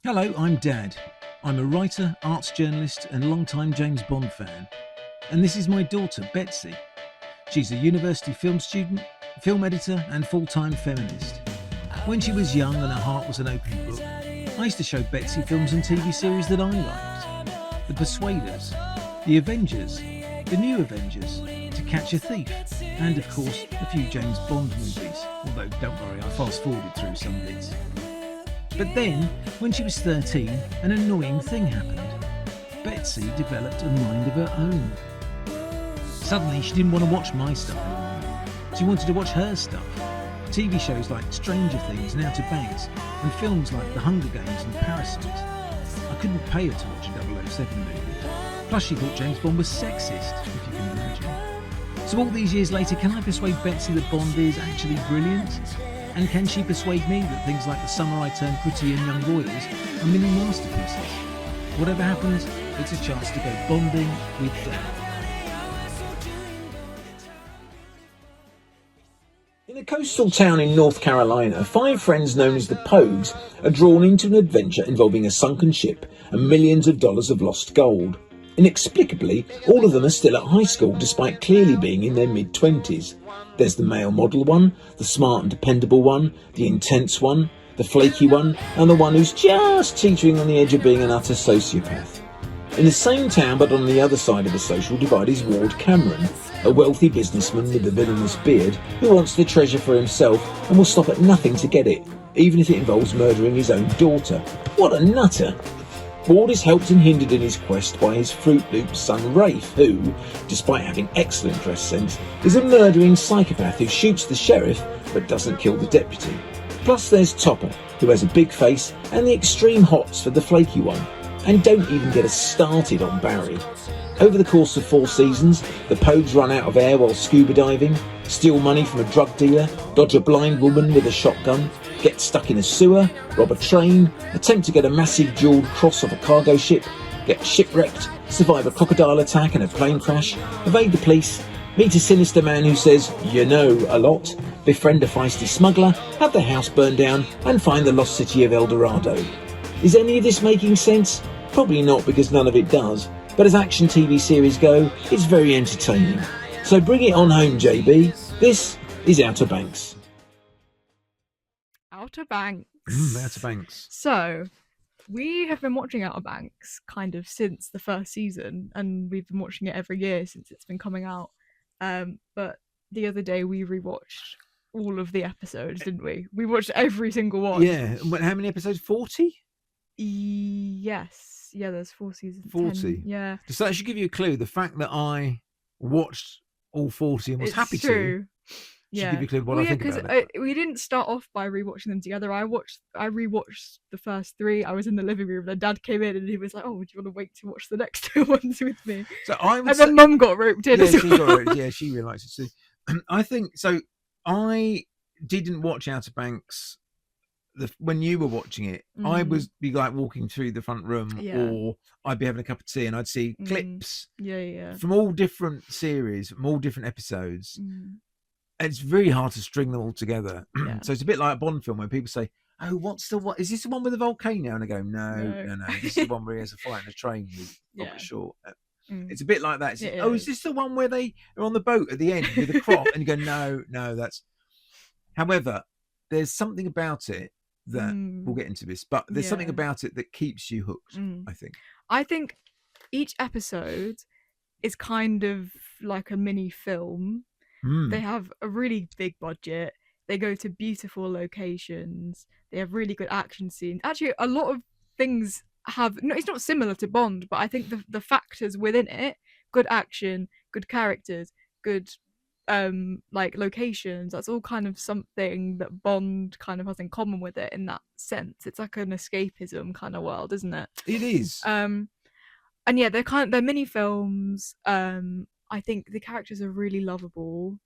Hello, I'm Dad. I'm a writer, arts journalist, and long-time James Bond fan. And this is my daughter, Betsy. She's a university film student, film editor, and full-time feminist. When she was young and her heart was an open book, I used to show Betsy films and TV series that I liked. The Persuaders, The Avengers, The New Avengers, To Catch a Thief, and of course, a few James Bond movies, although don't worry, I fast-forwarded through some bits. But then, when she was 13, an annoying thing happened. Betsy developed a mind of her own. Suddenly, she didn't want to watch my stuff anymore. She wanted to watch her stuff. TV shows like Stranger Things and Outer Banks, and films like The Hunger Games and Parasite. I couldn't pay her to watch a 007 movie. Plus, she thought James Bond was sexist, if you can imagine. So all these years later, can I persuade Betsy that Bond is actually brilliant? And can she persuade me that things like The Summer I Turned Pretty and Young Royals are mini masterpieces? Whatever happens, it's a chance to go bonding with Dad. In a coastal town in North Carolina, 5 friends known as the Pogues are drawn into an adventure involving a sunken ship and millions of dollars of lost gold. Inexplicably, all of them are still at high school despite clearly being in their mid-20s. There's the male model one, the smart and dependable one, the intense one, the flaky one, and the one who's just teetering on the edge of being an utter sociopath. In the same town but on the other side of the social divide is Ward Cameron, a wealthy businessman with a villainous beard who wants the treasure for himself and will stop at nothing to get it, even if it involves murdering his own daughter. What a nutter! Ward is helped and hindered in his quest by his Fruit Loop son Rafe, who, despite having excellent dress sense, is a murdering psychopath who shoots the sheriff but doesn't kill the deputy. Plus there's Topper, who has a big face and the extreme hots for the flaky one. And don't even get us started on Barry. Over the course of 4 seasons, the Pogues run out of air while scuba diving, steal money from a drug dealer, dodge a blind woman with a shotgun, get stuck in a sewer, rob a train, attempt to get a massive jewelled cross off a cargo ship, get shipwrecked, survive a crocodile attack and a plane crash, evade the police, meet a sinister man who says, you know, a lot, befriend a feisty smuggler, have their house burned down, and find the lost city of El Dorado. Is any of this making sense? Probably not, because none of it does, but as action TV series go, it's very entertaining. So bring it on home, JB. This is Outer Banks. Outer Banks. Outer Banks. So, we have been watching Outer Banks kind of since the first season, and we've been watching it every year since it's been coming out. But the other day we rewatched all of the episodes, didn't we? We watched every single one. Yeah. How many episodes? 40? Yes. Yeah, there's 4 seasons. 40. 10. Yeah. So that should give you a clue. The fact that I watched all 40 and was happy to. Yeah, give you a clue what I think about it. We didn't start off by rewatching them together. I rewatched the first 3. I was in the living room. Then Dad came in and he was like, "Oh, do you want to wait to watch the next 2 ones with me?" So I would and then Mum got roped in. Yeah, as well. She really likes it too. I think so. I didn't watch Outer Banks when you were watching it. I would be like walking through the front room, or I'd be having a cup of tea and I'd see clips from all different series, from all different episodes. It's very hard to string them all together. So it's a bit like a Bond film when people say, "Oh, what is this the one with the volcano?" And I go, no. This is the one where he has a fight in a train with Robert Short. It's a bit like that. Is this the one where they are on the boat at the end with the crop? And you go, no, that's. However, there's something about it that we'll get into this, but there's something about it that keeps you hooked. I think each episode is kind of like a mini film. They have a really big budget. They go to beautiful locations. They have really good action scenes. Actually, a lot of things it's not similar to Bond, but I think the factors within it, good action, good characters, good like locations, that's all kind of something that Bond kind of has in common with it in that sense. It's like an escapism kind of world, isn't it? It is. And yeah, they're mini films. I think the characters are really lovable.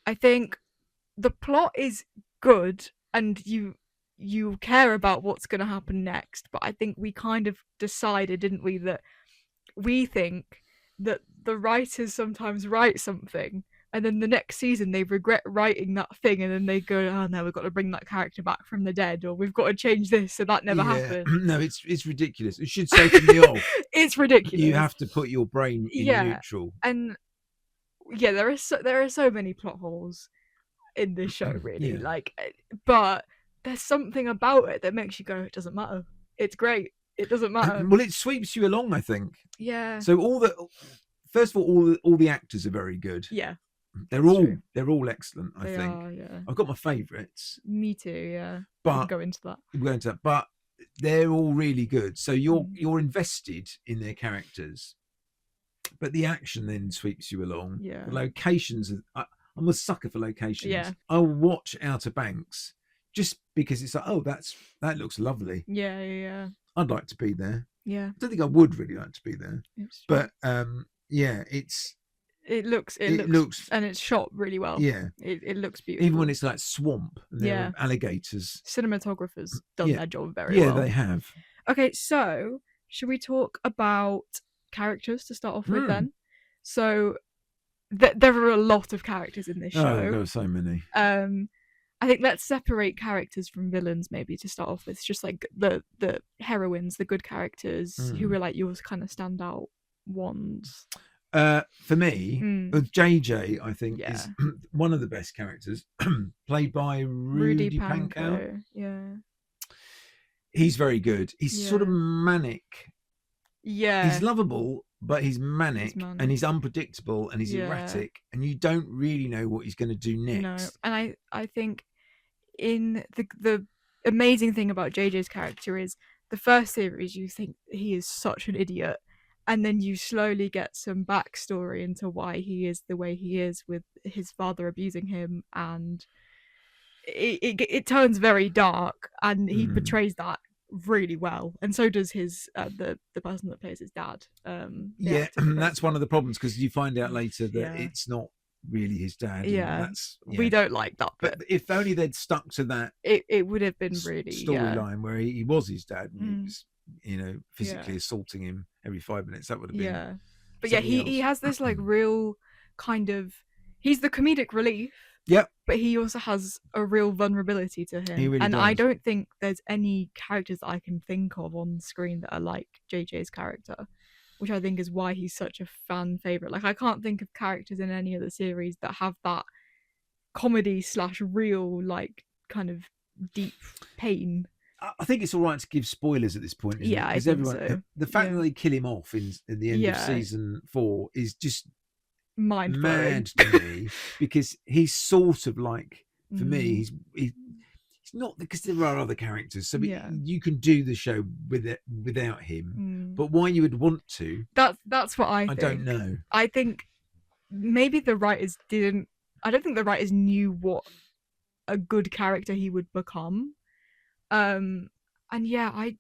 I think the plot is good and you care about what's going to happen next, but I think we kind of decided, didn't we, that we think that the writers sometimes write something and then the next season they regret writing that thing, and then they go, oh no, we've got to bring that character back from the dead, or we've got to change this, so that never happened. No, it's ridiculous. It should say from the off. It's ridiculous. You have to put your brain in neutral. And yeah, there are so many plot holes in this show, really. Like, but there's something about it that makes you go, it doesn't matter. It's great. It doesn't matter. Well, it sweeps you along, I think. Yeah. So first of all the actors are very good. Yeah. They're all excellent, I think. Are, yeah. I've got my favourites. Me too, yeah. But we'll go into that. But they're all really good. So you're invested in their characters. But the action then sweeps you along. Yeah. The locations I'm a sucker for locations. Yeah. I'll watch Outer Banks just because it's like, oh, that looks lovely. Yeah. I'd like to be there. Yeah. I don't think I would really like to be there. But it looks and it's shot really well. Yeah. It looks beautiful. Even when it's like swamp and there are alligators. Cinematographers done their job very well. Yeah, they have. Okay, so should we talk about characters to start off with then? So there are a lot of characters in this show. Oh, there are so many. I think let's separate characters from villains maybe to start off with. It's just like the heroines, the good characters who were like yours kind of standout ones. For me, JJ, I think, is one of the best characters, played by Rudy Pankow. Yeah. He's very good. He's sort of manic. Yeah. He's lovable, but he's manic and he's unpredictable and he's erratic, and you don't really know what he's going to do next. No, and I think in the amazing thing about JJ's character is the first series you think he is such an idiot, and then you slowly get some backstory into why he is the way he is, with his father abusing him, and it turns very dark, and he portrays that really well, and so does his the person that plays his dad. That's one of the problems, because you find out later that it's not really his dad. We don't like that bit. But if only they'd stuck to that, it would have been really storyline where he was his dad and he was, physically assaulting him every 5 minutes. That would have been but he has this like real kind of, he's the comedic relief. Yep. But he also has a real vulnerability to him. He really and does. I don't think there's any characters that I can think of on screen that are like JJ's character, which I think is why he's such a fan favourite. Like, I can't think of characters in any of the series that have that comedy / real, like, kind of deep pain. I think it's all right to give spoilers at this point. Yeah, I think so. The fact that they kill him off in the end of season 4 is just mad to me, because he's sort of like, for me, he's not, because there are other characters, so you can do the show without him, but why you would want to, that's what I think. I don't know. I think maybe the writers didn't, I don't think the writers knew what a good character he would become, and I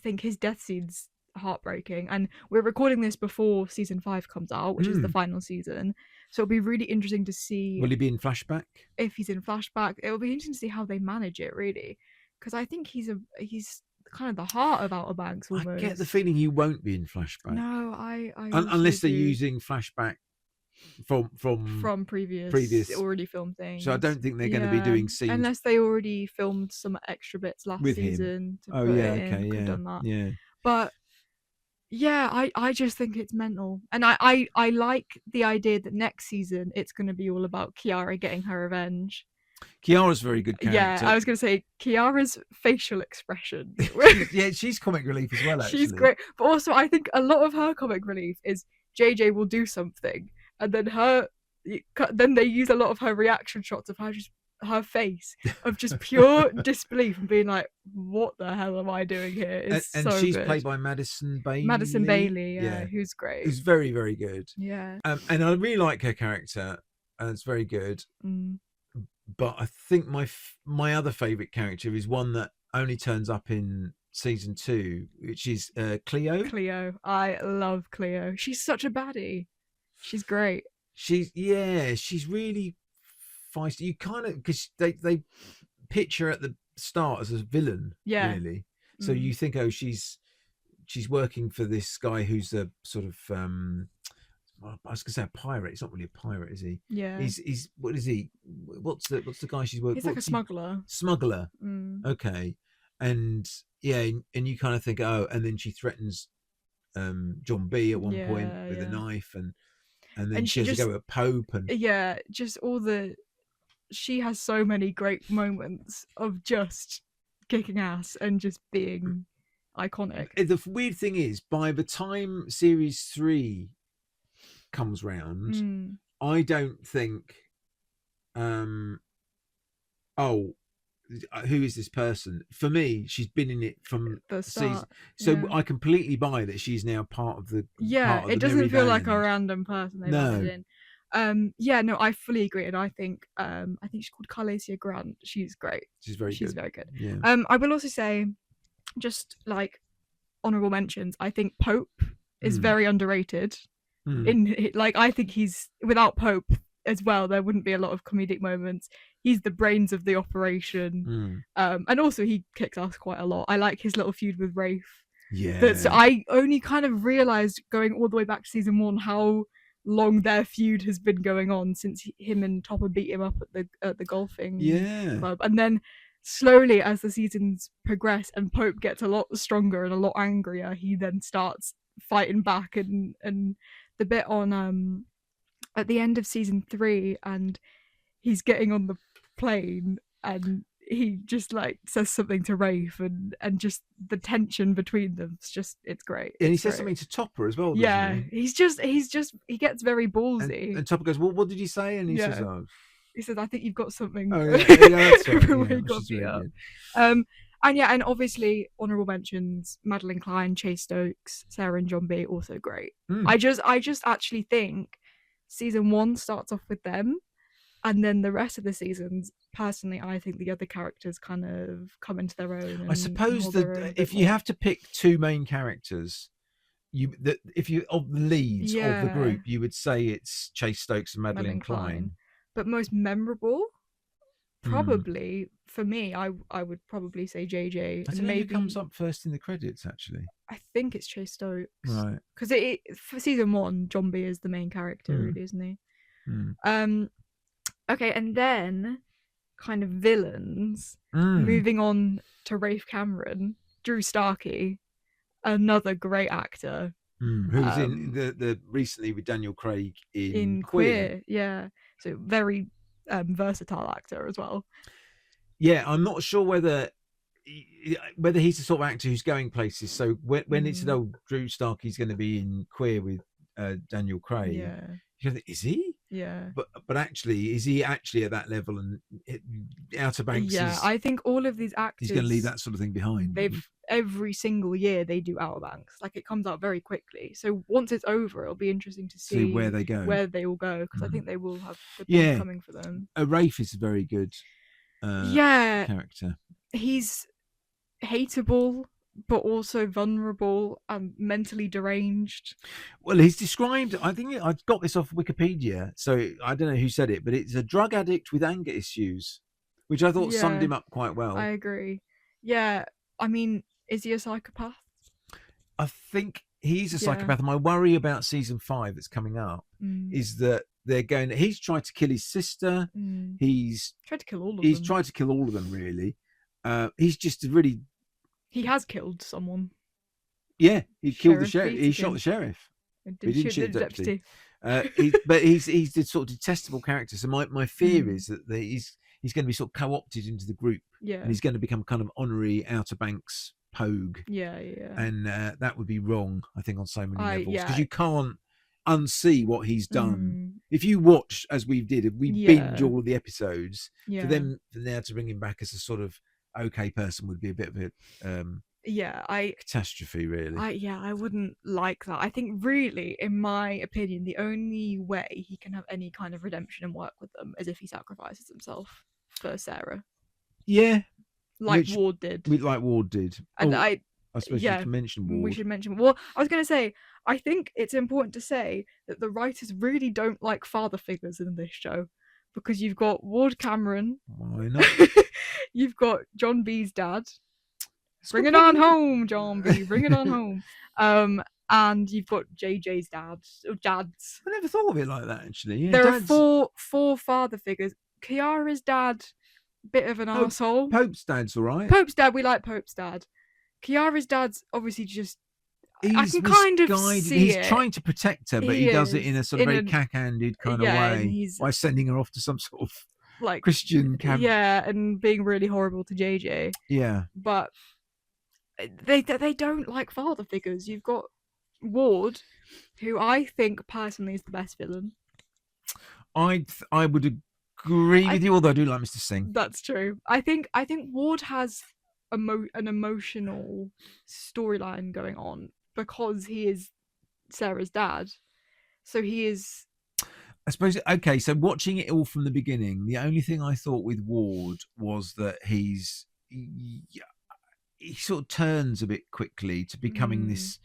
think his death scene's heartbreaking, and we're recording this before season 5 comes out, which is the final season, so it'll be really interesting to see. Will he be in flashback? If he's in flashback, it'll be interesting to see how they manage it, really, because I think he's kind of the heart of Outer Banks almost. I get the feeling he won't be in flashback. No, I unless they're using flashback from previous already filmed things. So I don't think they're going to be doing scenes, unless they already filmed some extra bits last with season him. To put it in. Could have done that. But I just think it's mental, and I like the idea that next season it's going to be all about Kiara getting her revenge. Kiara's a very good character. Yeah, I was going to say Kiara's facial expression. She's comic relief as well, actually. She's great, but also I think a lot of her comic relief is JJ will do something, and then they use a lot of her reaction shots of her face of just pure disbelief and being like, what the hell am I doing here? It's and so she's good. Played by Madison Bailey. Who's great. Who's very, very good. Yeah. And I really like her character, and it's very good. But I think my other favourite character is one that only turns up in season 2, which is Cleo. I love Cleo. She's such a baddie. She's great. She's really feisty. You kind of, because they pitch her at the start as a villain, really. So you think, oh, she's working for this guy who's a sort of I was gonna say a pirate. He's not really a pirate, is he? Yeah. He's what is he? What's the guy she's working? He's like a smuggler. Smuggler. Mm. Okay. And yeah, and you kind of think, oh, and then she threatens John B at one point with a knife, and then she has to go at Pope, and just all the. She has so many great moments of just kicking ass and just being iconic. The weird thing is, by the time series 3 comes round, I don't think, who is this person? For me, she's been in it from the start. Season, so I completely buy that she's now part of the. It doesn't feel like a random person they've added in. I fully agree, and I think she's called Carlacia Grant. She's great. She's very good. Yeah. I will also say, just like honorable mentions, I think Pope is very underrated. I think he's, without Pope as well, there wouldn't be a lot of comedic moments. He's the brains of the operation, and also he kicks ass quite a lot. I like his little feud with Rafe. Yeah. So I only kind of realized going all the way back to season 1 how long their feud has been going on since him and Topper beat him up at the golfing club, and then slowly as the seasons progress and Pope gets a lot stronger and a lot angrier, he then starts fighting back, and the bit on at the end of season 3, and he's getting on the plane and he just like says something to Rafe, and just the tension between them, it's great. And he says something to Topper as well. He gets very ballsy. And Topper goes, "Well, what did you say?" And he says, "Oh." He says, "I think you've got something." Oh, yeah, that's right. And obviously honorable mentions: Madeline Klein, Chase Stokes, Sarah and John B. Also great. I just actually think season 1 starts off with them, and then the rest of the seasons, personally, I think the other characters kind of come into their own. I suppose that if you have to pick 2 main characters, if you of the leads of the group, you would say it's Chase Stokes and Madeline Klein. But most memorable, probably for me, I would probably say JJ. I don't know who comes up first in the credits. Actually, I think it's Chase Stokes, right? Because for season 1, John B is the main character, really, isn't he? Okay, and then kind of villains. Moving on to Rafe Cameron, Drew Starkey, another great actor. Who was in the recently with Daniel Craig in Queer. Yeah. So very versatile actor as well. Yeah, I'm not sure whether he's the sort of actor who's going places. So when it's Drew Starkey's going to be in Queer with Daniel Craig, you think, is he? Yeah. But actually, is he actually at that level? And Outer Banks. Yeah, I think all of these actors. He's going to leave that sort of thing behind. Every single year they do Outer Banks. Like, it comes out very quickly. So once it's over, it'll be interesting to see where they go, where they will go, because I think they will have good things coming for them. Rafe is a very good character. He's hateable, but also vulnerable and mentally deranged. Well, he's described, I think I got this off Wikipedia, so I don't know who said it, but it's a drug addict with anger issues, which I thought summed him up quite well. I agree. Yeah, I mean, is he a psychopath? I think he's a psychopath. My worry about season 5 that's coming up is that he's tried to kill his sister. He's tried to kill all of them. He's tried to kill all of them, really. He's just really... He has killed someone. Yeah, he killed the sheriff. He shot the sheriff. He didn't shoot the deputy. But he's the sort of detestable character. So my fear is that he's going to be sort of co-opted into the group. Yeah. And he's going to become kind of honorary Outer Banks pogue. Yeah. And that would be wrong, I think, on so many levels. Because you can't unsee what he's done. If you watch, as we did, if we binge all of the episodes, for them now to bring him back as a sort of okay person would be a bit of a catastrophe, really. I wouldn't like that. I think, really, in my opinion, the only way he can have any kind of redemption and work with them is if he sacrifices himself for Sarah. Yeah. Ward did. Like Ward did. And I suppose you can mention Ward. We should mention. Well, I was going to say, I think it's important to say that the writers really don't like father figures in this show, because you've got Ward Cameron. Why not? You've got John B's dad. Bring it on home, John B. Bring it on home. and you've got JJ's dads. I never thought of it like that, actually. Yeah, there are four father figures. Kiara's dad, bit of an arsehole. Pope's dad's all right. Pope's dad, we like Pope's dad. Kiara's dad's obviously just... I can kind of see He's trying to protect her, but he does it in a sort of very cack-handed kind of way by sending her off to some sort of like Christian camp. Yeah, and being really horrible to JJ. Yeah. But they don't like father figures. You've got Ward, who I think personally is the best villain. I would agree with you, although I do like Mr. Singh. That's true. I think Ward has an emotional storyline going on because he is Sarah's dad. So he is... I suppose, okay, so watching it all from the beginning, the only thing I thought with Ward was that he sort of turns a bit quickly to becoming this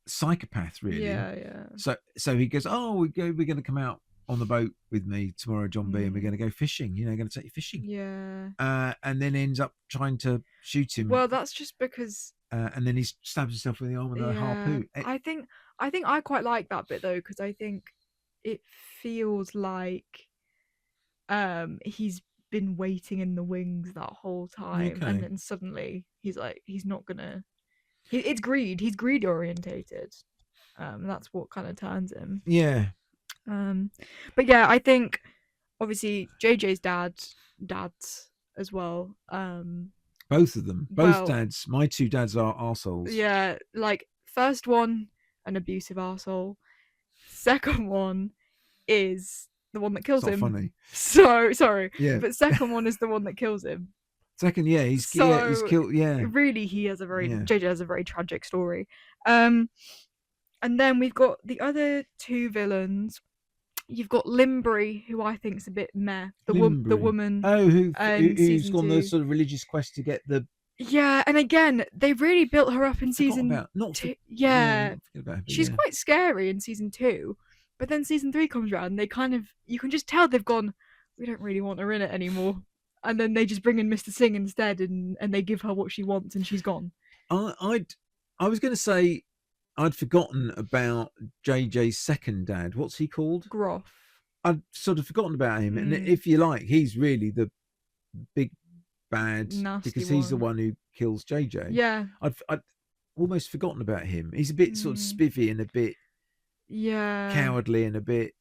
psychopath, really. Yeah. So he goes, we're going to come out on the boat with me tomorrow, John B, and we're going to go fishing. Going to take you fishing. Yeah. And then ends up trying to shoot him. Well, that's just because. And then he stabs himself in the arm with a harpoon. I think I quite like that bit though, because I think it feels like he's been waiting in the wings that whole time, and then suddenly he's not gonna. It's greed. He's greed orientated. That's what kind of turns him. Yeah. But yeah, I think obviously JJ's dads as well. Both of them. Both dads. My two dads are arseholes. Yeah, like first one, an abusive arsehole. Second one is the one that kills him. Funny. So sorry. Yeah. But second one is the one that kills him. Second, he's killed. Yeah. Really, JJ has a very tragic story. And then we've got the other two villains. You've got Limbury, who I think is a bit meh. The woman. Oh, who's gone the sort of religious quest to get the. Yeah, and again, they really built her up in season 2. She's quite scary in season 2, but then season 3 comes around, and they kind of, you can just tell they've gone, we don't really want her in it anymore, and then they just bring in Mr. Singh instead, and they give her what she wants, and she's gone. I was going to say, I'd forgotten about JJ's second dad. What's he called? Groff. I'd sort of forgotten about him. And if you like, he's really the big bad, nasty because he's the one who kills JJ. Yeah. I'd almost forgotten about him. He's a bit sort of spivvy and a bit cowardly and a bit...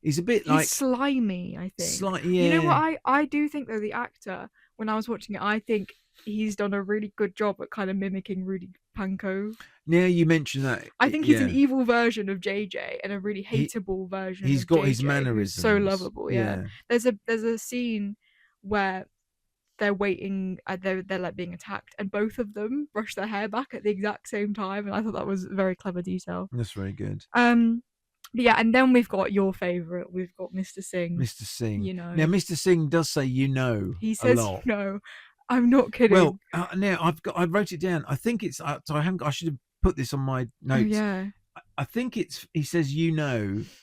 He's a bit like... slimy, I think. Yeah. You know what? I do think, though, the actor, when I was watching it, I think he's done a really good job at kind of mimicking Rudy Panko. Now you mention that, I think he's an evil version of JJ and a really hateable version. He's got his mannerisms. So lovable, yeah. There's a scene where they're waiting, they're like being attacked, and both of them brush their hair back at the exact same time, and I thought that was a very clever detail. That's very good. But yeah, and then we've got your favourite. We've got Mr. Singh. Mr. Singh. Now Mr. Singh does say He says a lot. no. I'm not kidding. Well, now I wrote it down. I think it's. I should have put this on my notes. Oh, yeah. I think it's. He says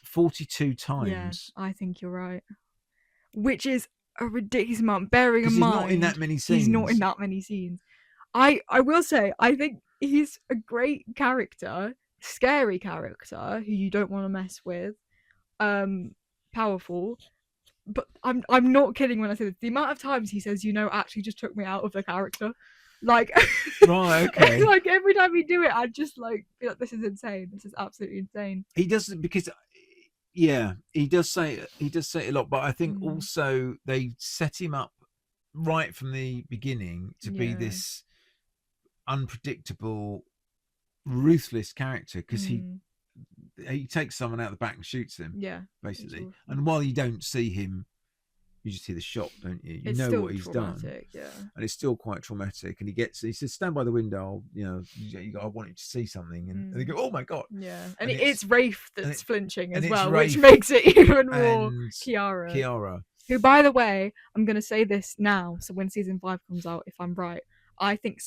42 times. Yeah, I think you're right. Which is a ridiculous amount. Bearing in mind, he's not in that many scenes. He's not in that many scenes. I will say, I think he's a great character, scary character who you don't want to mess with. Powerful. But I'm not kidding when I say this. The amount of times he says, actually just took me out of the character. Like, right, okay. Like every time he do it, I just like feel like this is insane. This is absolutely insane. He doesn't, because he does say it a lot, but I think also they set him up right from the beginning to be this unpredictable, ruthless character, because he takes someone out the back and shoots him. Yeah, basically. And while you don't see him, you just hear the shot, don't you? You know what he's done. Yeah, and it's still quite traumatic. And he says, "Stand by the window. I want you to see something." And they go, "Oh my god!" Yeah, and it's Rafe that's flinching as well, which makes it even more Kiara. Who, by the way, I'm going to say this now. So when season 5 comes out, if I'm right, I think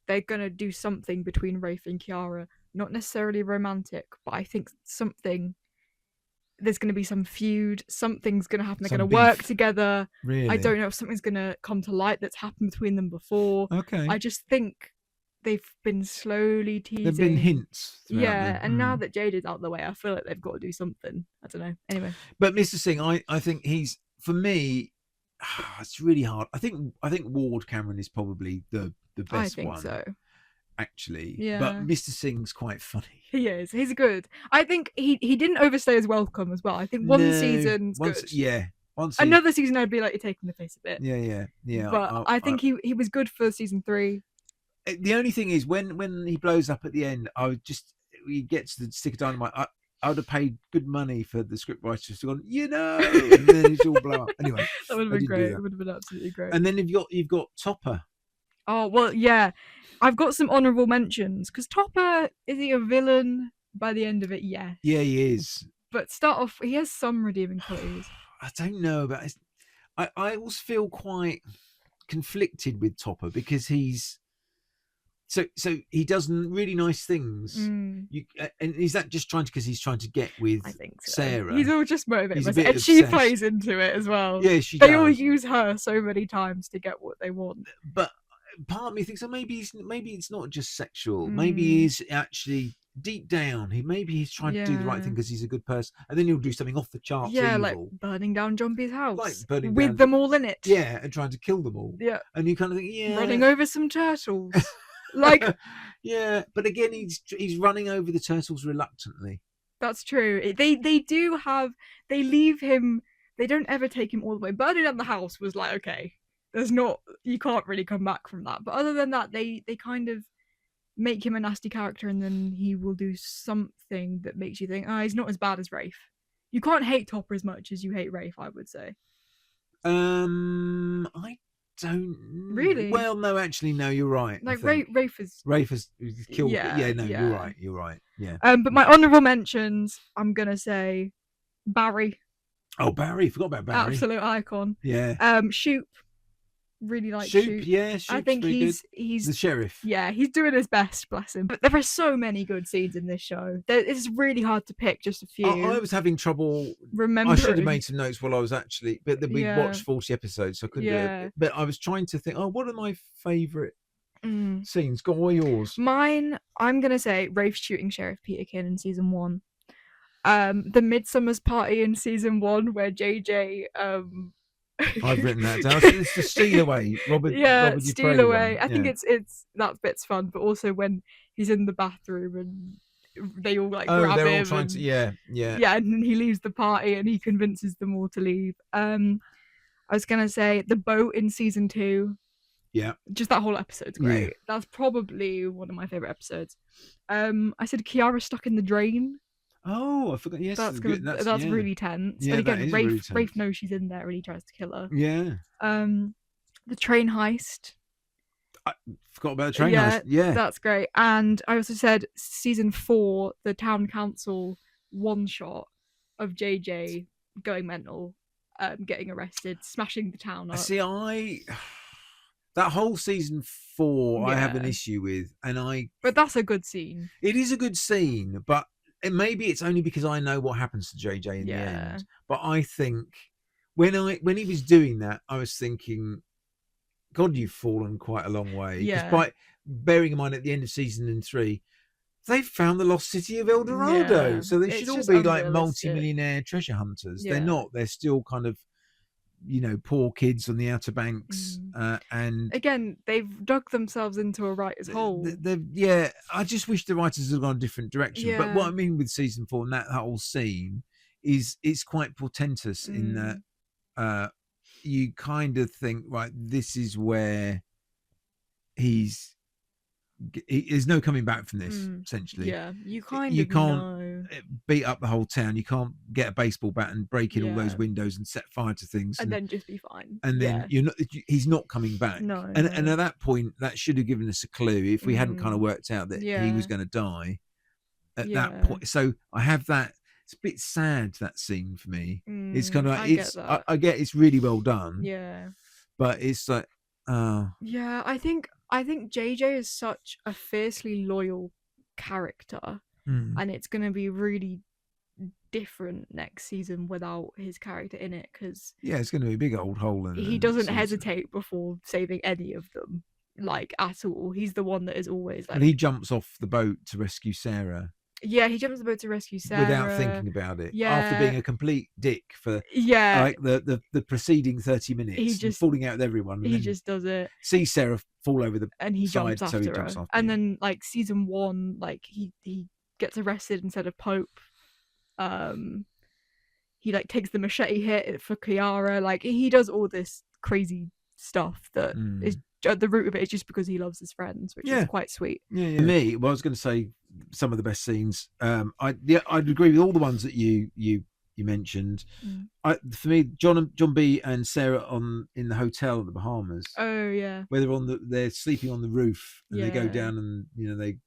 they're going to do something between Rafe and Kiara. Not necessarily romantic, but I think there's going to be some feud. Something's going to happen. They're going to work together. Really? I don't know if something's going to come to light that's happened between them before. Okay. I just think they've been slowly teasing. There've been hints. Yeah, and now that JJ's out of the way, I feel like they've got to do something. I don't know. Anyway, but Mr. Singh, I think he's, for me, it's really hard. I think Ward Cameron is probably the best one. I think so. Actually, yeah. But Mr. Singh's quite funny. He is. He's good. I think he didn't overstay his welcome as well. I think one season's good. Yeah. Another season, I'd be like, you're taking the piss a bit. Yeah. But I think he was good for season 3. The only thing is when he blows up at the end, he gets the stick of dynamite. I would have paid good money for the scriptwriter to have gone, and then he's all blow up. Anyway, that would have been great. It would have been absolutely great. And then you've got Topper. Oh well, yeah. I've got some honourable mentions because Topper, is he a villain by the end of it? Yeah. Yeah, he is. But start off, he has some redeeming qualities. I don't know, but I always feel quite conflicted with Topper because he's so he does really nice things. And is that just because he's trying to get with I think so. Sarah? He's all just motivated, and she plays into it as well. Yeah, she. They all use her so many times to get what they want. But part of me thinks, maybe it's not just sexual. Maybe he's actually deep down. Maybe he's trying to do the right thing because he's a good person, and then he'll do something off the charts. Yeah, evil. like burning down John B's house, with them all in it. Yeah, and trying to kill them all. Yeah, and you kind of think, running over some turtles. Like, yeah, but again, he's running over the turtles reluctantly. That's true. They leave him. They don't ever take him all the way. Burning down the house was like, okay, you can't really come back from that. But other than that, they kind of make him a nasty character, and then he will do something that makes you think, he's not as bad as Rafe. You can't hate Topper as much as you hate Rafe, I would say. I don't really. Well, no, actually, no. You're right. Like Rafe has killed. Yeah, You're right. Yeah. But my honourable mentions, I'm gonna say Barry. Oh, Barry! Forgot about Barry. Absolute icon. Yeah. Shoop. Really like Shoop. Yeah, Shoop's I think he's the sheriff. Yeah, he's doing his best, bless him. But there are so many good scenes in this show. It's really hard to pick just a few. I was having trouble remembering. I should have made some notes while I was but we watched 40 episodes, so I couldn't do it. But I was trying to think, what are my favourite scenes? What are yours? Mine, I'm gonna say Rafe shooting Sheriff Peterkin in season 1. The Midsummer's Party in season 1 where JJ I've written that down. It's the Steal Away, Robert. Robert Steal Away. I think it's that bit's fun, but also when he's in the bathroom and they all grab him. They're all trying to. Yeah, and then he leaves the party and he convinces them all to leave. I was gonna say the boat in season 2. Yeah, just that whole episode's great. Yeah. That's probably one of my favorite episodes. I said Kiara stuck in the drain. Oh, I forgot. Yes, that's really tense. Yeah, and again, Rafe knows she's in there and he tries to kill her. Yeah. The train heist. I forgot about the train heist. Yeah, that's great. And I also said season 4, the town council one shot of JJ going mental, getting arrested, smashing the town up. See, that whole season 4, I have an issue with, But that's a good scene. It is a good scene, but. And maybe it's only because I know what happens to JJ in the end. But I think when he was doing that, I was thinking, God, you've fallen quite a long way. Yeah. Despite bearing in mind at the end of season 3, they've found the lost city of El Dorado. So they should all be like multi-millionaire treasure hunters. Yeah. They're not. They're still kind of, poor kids on the Outer Banks. And again, they've dug themselves into a writer's hole. I just wish the writers had gone a different direction. Yeah. But what I mean with season 4 and that whole scene is it's quite portentous in that you kind of think, right, this is where there's no coming back from this, essentially. Yeah, you can't beat up the whole town. You can't get a baseball bat and break in all those windows and set fire to things and then just be fine. And then he's not coming back. No, and at that point, that should have given us a clue if we hadn't kind of worked out that he was going to die at that point. So I have that. It's a bit sad, that scene for me. It's kind of like I get it's really well done. Yeah, but it's like. I think JJ is such a fiercely loyal character, and it's going to be really different next season without his character in it, because it's going to be a big old hole in he doesn't hesitate before saving any of them. like at all. He's the one that is always like. And he jumps off the boat to rescue Sarah. Yeah, he jumps the boat to rescue Sarah without thinking about it. Yeah. After being a complete dick for yeah, like the preceding 30 minutes, He and just- falling out with everyone. And he then just does it, see Sarah fall over the and he side, jumps so after he jumps her. after And you. then like season 1, like he gets arrested instead of Pope. He like takes the machete hit for Kiara. Like he does all this crazy stuff that is at the root of it is just because he loves his friends, which is quite sweet. Yeah. For me, well, I was going to say some of the best scenes. I'd agree with all the ones that you mentioned. For me, John B and Sarah in the hotel in the Bahamas. Oh yeah, where they're sleeping on the roof and they go Yeah. down and they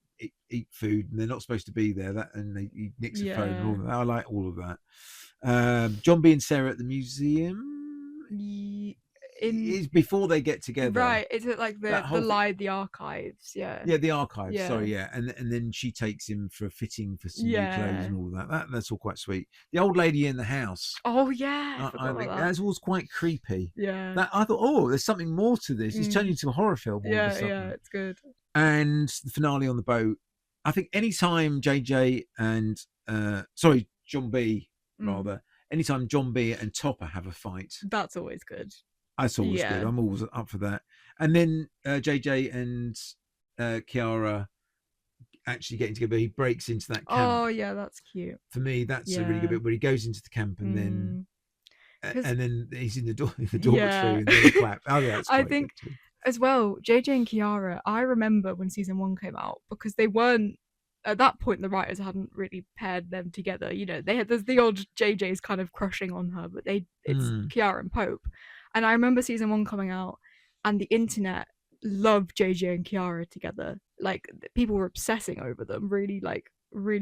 eat food and they're not supposed to be there. And he nicks a phone and all of that. I like all of that. John B and Sarah at the museum. Is before they get together, right? Is it like the archives? Yeah, the archives. Yeah. Sorry, and then she takes him for a fitting for some new Yeah. clothes and all that. That's all quite sweet. The old lady in the house. Oh yeah, I I forgot think about that's always quite creepy. Yeah, That I thought, oh, there's something more to this. It's turning into a horror film. All of a sudden. yeah, it's good. And the finale on the boat. I think anytime JJ and John B rather, anytime John B and Topper have a fight, That's always good. that's always Yeah. good. I'm always up for that. And then JJ and Kiara actually getting together. He breaks into that camp. Oh yeah, that's cute. For me, that's a really good Yeah. bit where he goes into the camp and then 'Cause- and then he's in the dormitory Yeah. and they clap. Oh, yeah, that's I quite think- good too. As well, JJ and Kiara, I remember when season 1 came out because they weren't at that point. The writers hadn't really paired them together. There's the old JJ's kind of crushing on her, but it's Kiara and Pope. And I remember season 1 coming out, and the internet loved JJ and Kiara together. Like people were obsessing over them, really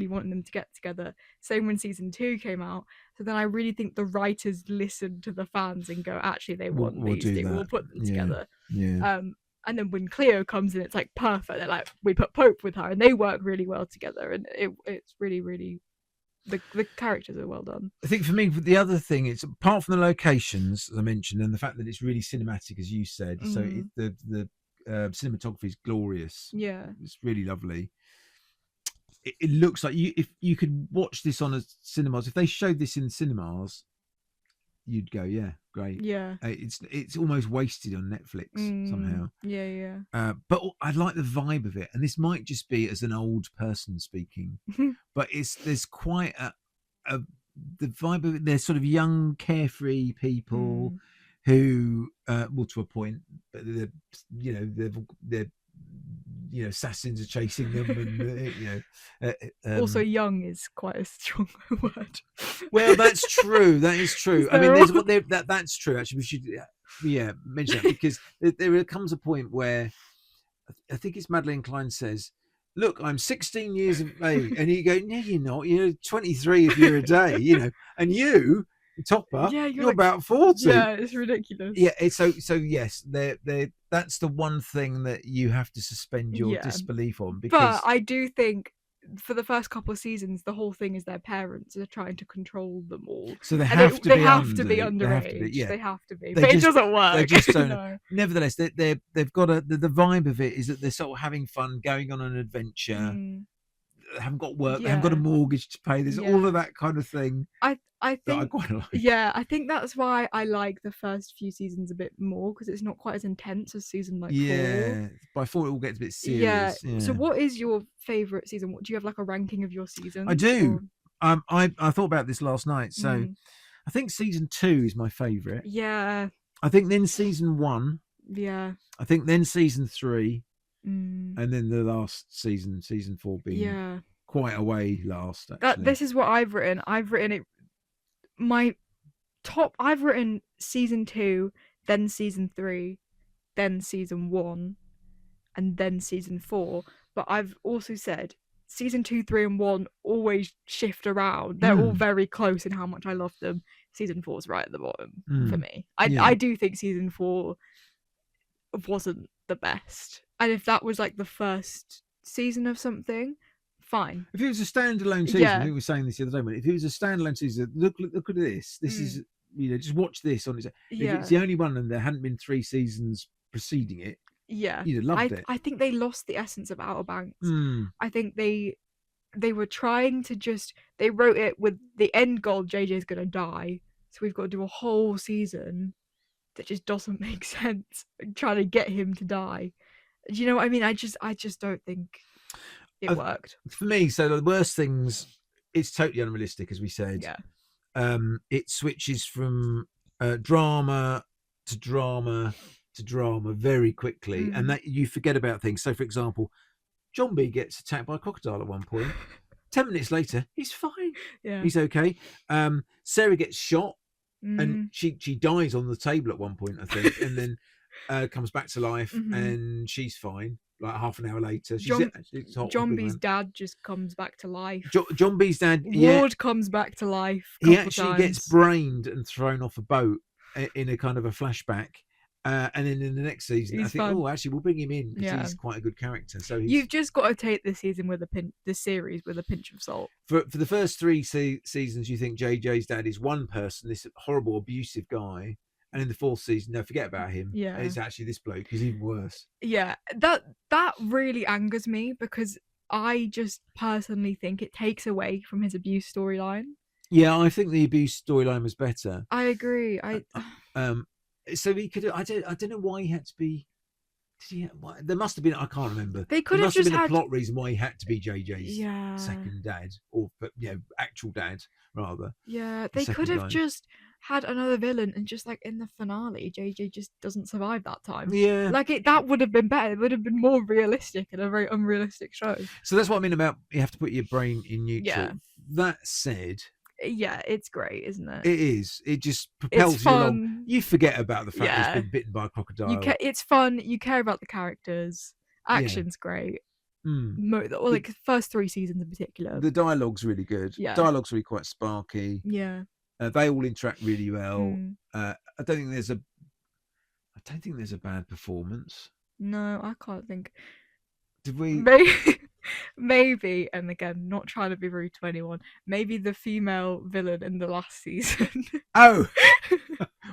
wanting them to get together. Same when season 2 came out. So then I really think the writers listened to the fans and go, actually, they want We'll these do two. We'll that. put them Yeah. together. Yeah. And then when Cleo comes in, it's like perfect. They're like, we put Pope with her, and they work really well together. And it's really, really, the characters are well done. I think for me, the other thing is, apart from the locations, as I mentioned, and the fact that it's really cinematic, as you said, so the cinematography is glorious. Yeah. It's really lovely. It looks like if you could watch this on a cinemas, if they showed this in cinemas, you'd go, yeah, great. Yeah. It's almost wasted on Netflix somehow. Yeah. But I like the vibe of it, and this might just be as an old person speaking, but there's quite the vibe of it. They're sort of young, carefree people who, well, to a point, but they're assassins are chasing them, and also, young is quite a strong word. Well, that's true. That is true. I mean, that's true. Actually, we should mention that, because there comes a point where I think it's Madeline Klein says, "Look, I'm 16 years of age," and you go, "No, you're not. You're 23 if you're a day, and you." Topper, you're like, about 40. Yeah, it's ridiculous. Yeah, so yes, that's the one thing that you have to suspend your disbelief on, because but I do think for the first couple of seasons, the whole thing is their parents are trying to control them all. So they have to be underage. They have to be. But it doesn't work. They just don't. No. Nevertheless, they've got the vibe of it is that they're sort of having fun, going on an adventure. Haven't got work, they haven't got a mortgage to pay. There's all of that kind of thing. I think I quite like. Yeah, I think that's why I like the first few seasons a bit more, because it's not quite as intense as season 4. By 4 it all gets a bit serious. Yeah. So what is your favourite season? Do you have like a ranking of your seasons? I do. I thought about this last night. So I think season 2 is my favourite. Yeah. I think then season 1. Yeah. I think then season 3. And then the last season 4 being quite a way last. Actually. This is what I've written. I've written it. I've written season 2, then season 3, then season 1, and then season 4. But I've also said season 2, 3, and 1 always shift around. They're all very close in how much I love them. Season 4 is right at the bottom for me. I do think season 4 wasn't the best. And if that was like the first season of something, fine. If it was a standalone season, I think we were saying this the other day, but if it was a standalone season, look at this. This is, just watch this on its own. If it's the only one and there hadn't been 3 seasons preceding it, Yeah, you'd have loved it. I think they lost the essence of Outer Banks. Mm. I think they were trying to they wrote it with the end goal, JJ's gonna die, so we've got to do a whole season that just doesn't make sense, trying to get him to die. Do you know what I mean? I just don't think it worked for me. So the worst things, it's totally unrealistic, as we said. Yeah. It switches from drama to drama to drama very quickly, and that you forget about things. So, for example, John B gets attacked by a crocodile at one point. 10 minutes later, he's fine. Yeah, he's okay. Sarah gets shot, and she dies on the table at one point, I think, and then comes back to life, and she's fine. Like half an hour later, John B's dad just comes back to life. John B's dad, Ward comes back to life. He actually gets brained and thrown off a boat in a kind of a flashback. And then in the next season, I think, actually, we'll bring him in because he's quite a good character. So you've just got to take this season with this series with a pinch of salt. For the first 3 seasons, you think JJ's dad is one person, this horrible, abusive guy. And in the 4th season, no, forget about him. Yeah, it's actually this bloke who's even worse. Yeah, that really angers me because I just personally think it takes away from his abuse storyline. Yeah, I think the abuse storyline was better. I agree. So he could. I don't know why he had to be. There must have been. I can't remember. They could have just been a plot reason why he had to be JJ's Yeah. second dad, or actual dad rather. Yeah, they could have just had another villain, and just like in the finale, JJ just doesn't survive that time. Yeah, that would have been better. It would have been more realistic in a very unrealistic show. So that's what I mean about you have to put your brain in neutral. Yeah. That said, yeah, it's great, isn't it? It is. It just propels you along. You forget about the fact that he's been bitten by a crocodile. It's fun. You care about the characters. Action's great. Like first 3 seasons in particular. The dialogue's really good. Yeah. Dialogue's really quite sparky. Yeah. They all interact really well. I don't think there's a bad performance. No, I can't think. Did we? Maybe, and again, not trying to be rude to anyone, maybe the female villain in the last season. Oh,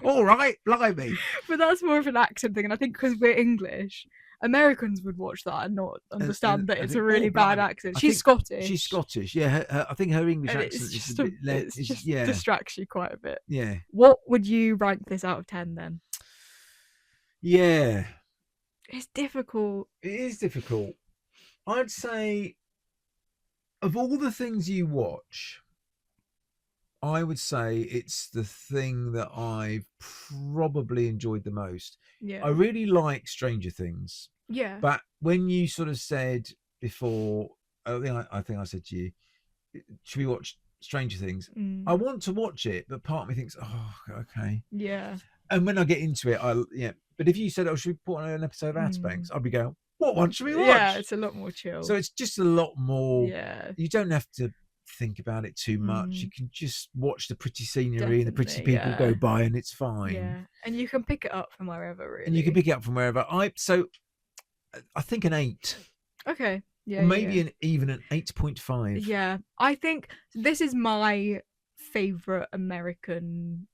all right, blimey. But that's more of an accent thing, and I think because we're English, Americans would watch that and not understand that it's a really bad accent. She's Scottish. She's Scottish, yeah. I think her English accent is a bit less. It just distracts you quite a bit. Yeah. What would you rank this out of 10 then? Yeah. It's difficult. It is difficult. I'd say, of all the things you watch, I would say it's the thing that I've probably enjoyed the most. Yeah. I really like Stranger Things. Yeah. But when you sort of said before, I think I said to you, should we watch Stranger Things? I want to watch it, but part of me thinks, oh, okay. Yeah. And when I get into it, But if you said, should we put on an episode of Outer Banks? I'd be going, what one should we watch? Yeah, it's a lot more chill. So it's just a lot more. Yeah. You don't have to think about it too much. You can just watch the pretty scenery and the pretty people go by, and it's fine. Yeah, and you can pick it up from wherever, really. And you can pick it up from wherever. I think an 8. Okay. Yeah. Or maybe even an 8.5. Yeah, I think this is my favorite American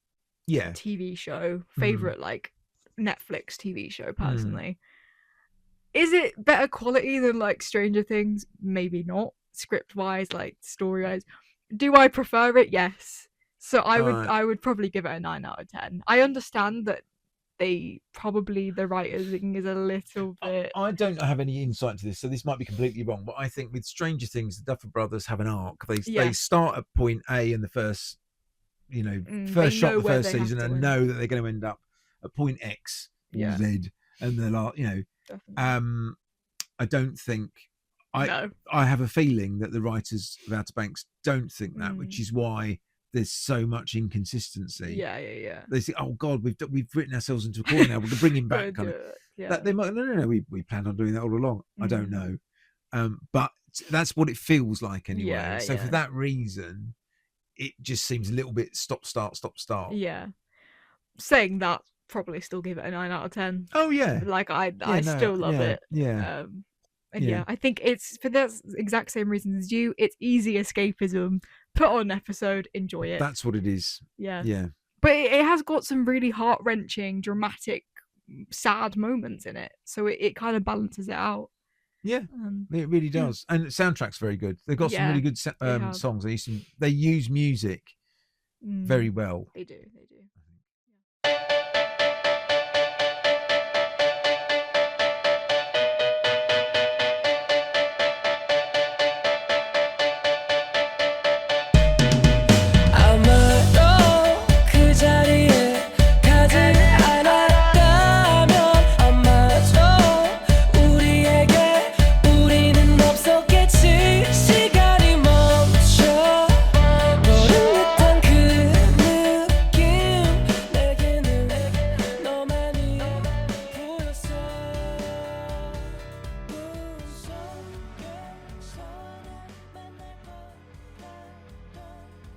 TV show. Favorite like Netflix TV show personally. Is it better quality than like Stranger Things? Maybe not. Script wise, like story wise. Do I prefer it? Yes. So I would probably give it a 9 out of 10. I understand that the writing is a little bit. I don't have any insight to this, so this might be completely wrong. But I think with Stranger Things, the Duffer Brothers have an arc. They start at point A in the first, first shot of the first season, and know that they're going to end up at point X or Z, and they're like, Definitely. I don't think. I have a feeling that the writers of Outer Banks don't think that, which is why there's so much inconsistency. Yeah. They say, "Oh God, we've written ourselves into a corner now. We're gonna bring him back." That they might. No. We planned on doing that all along. I don't know, but that's what it feels like anyway. Yeah, so for that reason, it just seems a little bit stop start. Yeah. Saying that, probably still give it a 9 out of 10. Oh yeah. Like I still love it. Yeah. And I think it's for the exact same reasons as you. It's easy escapism. Put on an episode, enjoy it. That's what it is. Yeah. Yeah. But it has got some really heart-wrenching, dramatic sad moments in it, so it kind of balances it out. Yeah, it really does. And the soundtrack's very good. They've got some really good songs. They use music very well. They do.